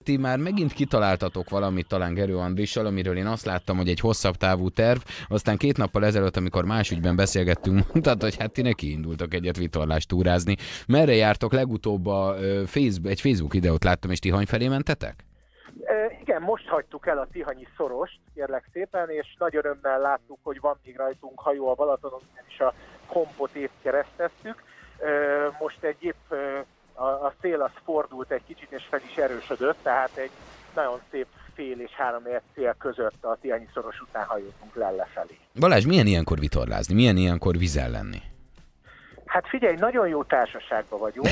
ti már megint kitaláltatok valamit talán Gerő Andrissal, amiről én azt láttam, hogy egy hosszabb távú terv, aztán 2 nappal ezelőtt, amikor más ügyben beszélgettünk, mondtad, hogy hát ti neki indultok egyet vitorlást túrázni. Merre jártok legutóbb egy Facebook videót láttam, és Tihany felé mentetek? Igen, most hagytuk el a tihanyi szorost, kérlek szépen, és nagy örömmel láttuk, hogy van még rajtunk hajó a Balatonon, és a kompot épp kereszteztük. Most épp a szél az fordult egy kicsit, és fel is erősödött, tehát egy nagyon szép fél és 3 szél között a tihanyi szoros után hajózunk lefelé. Balázs, milyen ilyenkor vitorlázni? Milyen ilyenkor vízen lenni? Hát figyelj, nagyon jó társaságban vagyunk,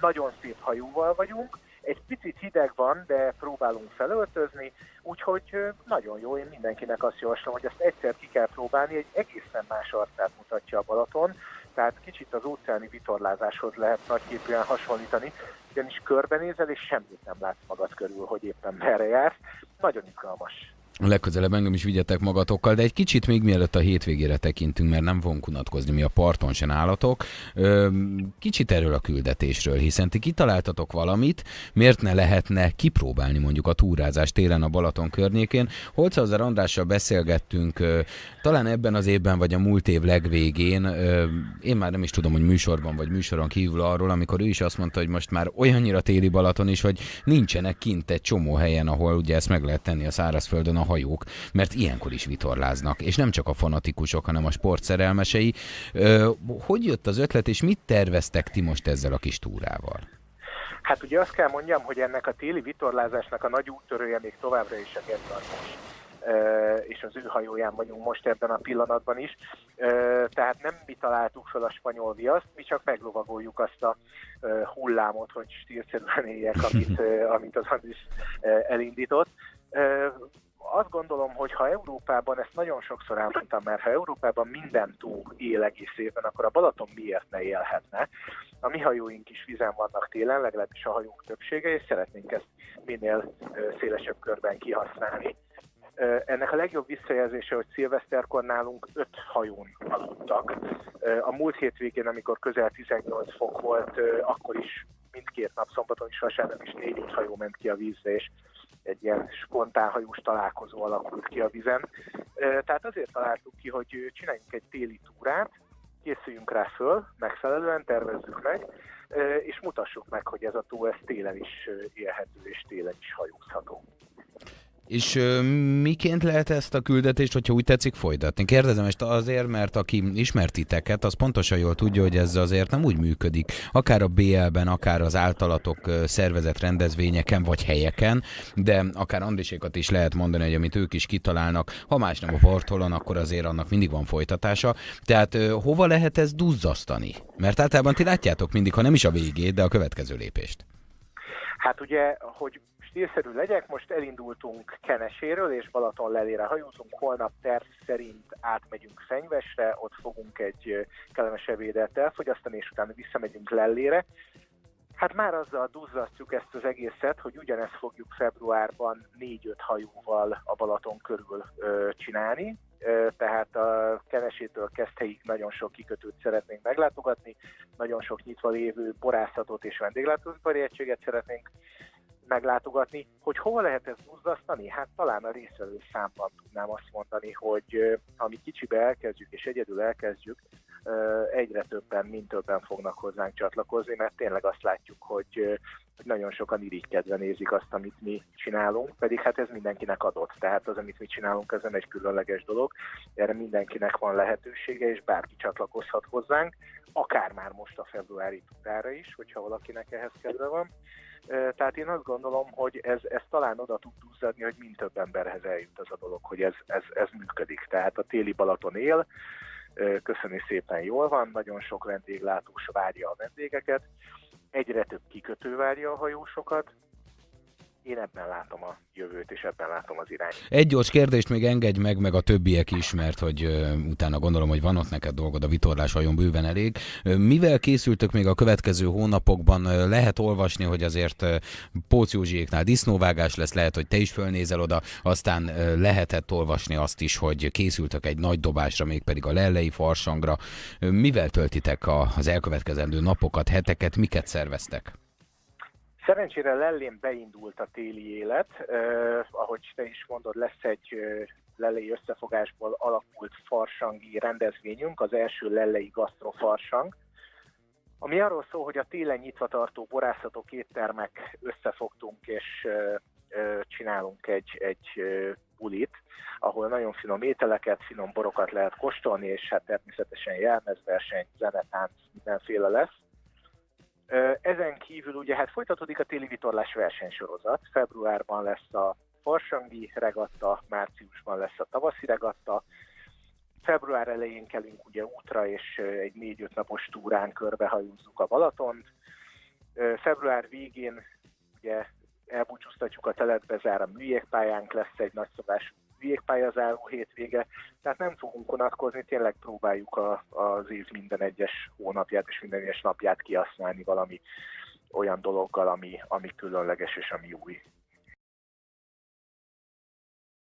nagyon szép hajóval vagyunk, egy picit hideg van, de próbálunk felöltözni, úgyhogy nagyon jó, én mindenkinek azt javaslom, hogy ezt egyszer ki kell próbálni, egy egészen más arcát mutatja a Balaton, tehát kicsit az óceáni vitorlázáshoz lehet nagyképűen hasonlítani, ugyanis körbenézel és semmit nem látsz magad körül, hogy éppen merre jársz, nagyon izgalmas. Legközelebb engem is vigyetek magatokkal, de egy kicsit még mielőtt a hétvégére tekintünk, mert nem fogunk unatkozni, mi a parton se állatok. Kicsit erről a küldetésről, hiszen ti kitaláltatok valamit, miért ne lehetne kipróbálni mondjuk a túrázást télen a Balaton környékén. Holczhauser Andrással beszélgettünk talán ebben az évben, vagy a múlt év legvégén, én már nem is tudom, hogy műsorban vagy műsoron kívül arról, amikor ő is azt mondta, hogy most már olyannyira téli Balaton is, hogy nincsenek kint egy csomó helyen, ahol ugye ezt meg lehet tenni a szárazföldön a hajók, mert ilyenkor is vitorláznak, és nem csak a fanatikusok, hanem a sportszerelmesei. Hogy jött az ötlet, és mit terveztek ti most ezzel a kis túrával? Hát ugye azt kell mondjam, hogy ennek a téli vitorlázásnak a nagy úttörője még továbbra is a Gerő Andris, és az ő hajóján vagyunk most ebben a pillanatban is. Tehát nem mi találtuk fel a spanyol viaszt, mi csak meglovagoljuk azt a hullámot, hogy stílszerűen éljek, amit az Andris elindított. Azt gondolom, hogy ha Európában, ezt nagyon sokszor elmondtam már, ha Európában minden tó él egész évben, akkor a Balaton miért ne élhetne? A mi hajóink is vízen vannak télen, legalábbis a hajók többsége, és szeretnénk ezt minél szélesebb körben kihasználni. Ennek a legjobb visszajelzése, hogy szilveszterkor nálunk 5 hajón aludtak. A múlt hétvégén, amikor közel 18 fok volt, akkor is mindkét nap, szombaton is, vasárnap is 4-5 hajó ment ki a vízre, és egy ilyen spontán hajós találkozó alakult ki a vízen. Tehát azért találtuk ki, hogy csináljunk egy téli túrát, készüljünk rá föl, megfelelően tervezzük meg, és mutassuk meg, hogy ez a tó ez télen is élhető, és télen is hajózható. És miként lehet ezt a küldetést, hogyha úgy tetszik, folytatni? Kérdezem ezt azért, mert aki ismer titeket, az pontosan jól tudja, hogy ez azért nem úgy működik. Akár a BL-ben, akár az általatok szervezett rendezvényeken vagy helyeken, de akár Andrisékat is lehet mondani, hogy amit ők is kitalálnak, ha más nem a portolon, akkor azért annak mindig van folytatása. Tehát hova lehet ezt duzzasztani? Mert általában ti látjátok mindig, ha nem is a végét, de a következő lépést. Hát ugye, hogy stílszerű legyek, most elindultunk Keneséről, és Balaton lelére hajózunk, holnap terv szerint átmegyünk Fenyvesre, ott fogunk egy kellemes ebédet elfogyasztani, és utána visszamegyünk Lellére. Hát már azzal duzzasztjuk ezt az egészet, hogy ugyanezt fogjuk februárban 4-5 hajóval a Balaton körül csinálni, tehát a Kenesétől Keszthelyig nagyon sok kikötőt szeretnénk meglátogatni, nagyon sok nyitva lévő borászatot és vendéglátóipari egységet szeretnénk meglátogatni. Hogy hova lehet ezt duzzasztani? Hát talán a résztvevő számban tudnám azt mondani, hogy ha mi kicsibe elkezdjük és egyedül elkezdjük, egyre többen fognak hozzánk csatlakozni, mert tényleg azt látjuk, hogy nagyon sokan irigykedve nézik azt, amit mi csinálunk, pedig hát ez mindenkinek adott, tehát az, amit mi csinálunk, ez nem egy különleges dolog, erre mindenkinek van lehetősége, és bárki csatlakozhat hozzánk, akár már most a februári túrára is, hogyha valakinek ehhez kedve van. Tehát én azt gondolom, hogy ez talán oda tud duzzadni, hogy mind több emberhez eljut az a dolog, hogy ez működik. Tehát a téli Balaton él, köszönöm szépen, jól van, nagyon sok vendéglátós várja a vendégeket, egyre több kikötő várja a hajósokat. Én ebben látom a jövőt, és ebben látom az irányt. Egy gyors kérdést még engedj meg a többiek is, mert hogy utána gondolom, hogy van ott neked dolgod, a vitorlás hajón bőven elég. Mivel készültök még a következő hónapokban? Lehet olvasni, hogy azért Pócz Józsiéknál disznóvágás lesz, lehet, hogy te is fölnézel oda, aztán lehetett olvasni azt is, hogy készültök egy nagy dobásra, mégpedig a lellei farsangra. Mivel töltitek az elkövetkezendő napokat, heteket, miket szerveztek? Szerencsére Lellén beindult a téli élet, ahogy te is mondod, lesz egy lellei összefogásból alakult farsangi rendezvényünk, az első lellei gasztrofarsang, ami arról szól, hogy a télen nyitva tartó borászatok, éttermek összefogtunk és csinálunk egy bulit, ahol nagyon finom ételeket, finom borokat lehet kóstolni, és hát természetesen jelmezverseny, zenetánc, mindenféle lesz. Ezen kívül ugye hát folytatódik a téli vitorlás versenysorozat. Februárban lesz a farsangi regatta, márciusban lesz a tavaszi regatta. Február elején kelünk ugye útra, és egy 4-5 napos túrán körbehajózzuk a Balatont. Február végén ugye elbúcsúztatjuk a telet, bezár a műjégpályánk, lesz egy nagyszabású műjégpályazáró hétvége, tehát nem fogunk unatkozni, tényleg próbáljuk az év minden egyes hónapját és minden egyes napját kihasználni valami olyan dologgal, ami különleges és ami új.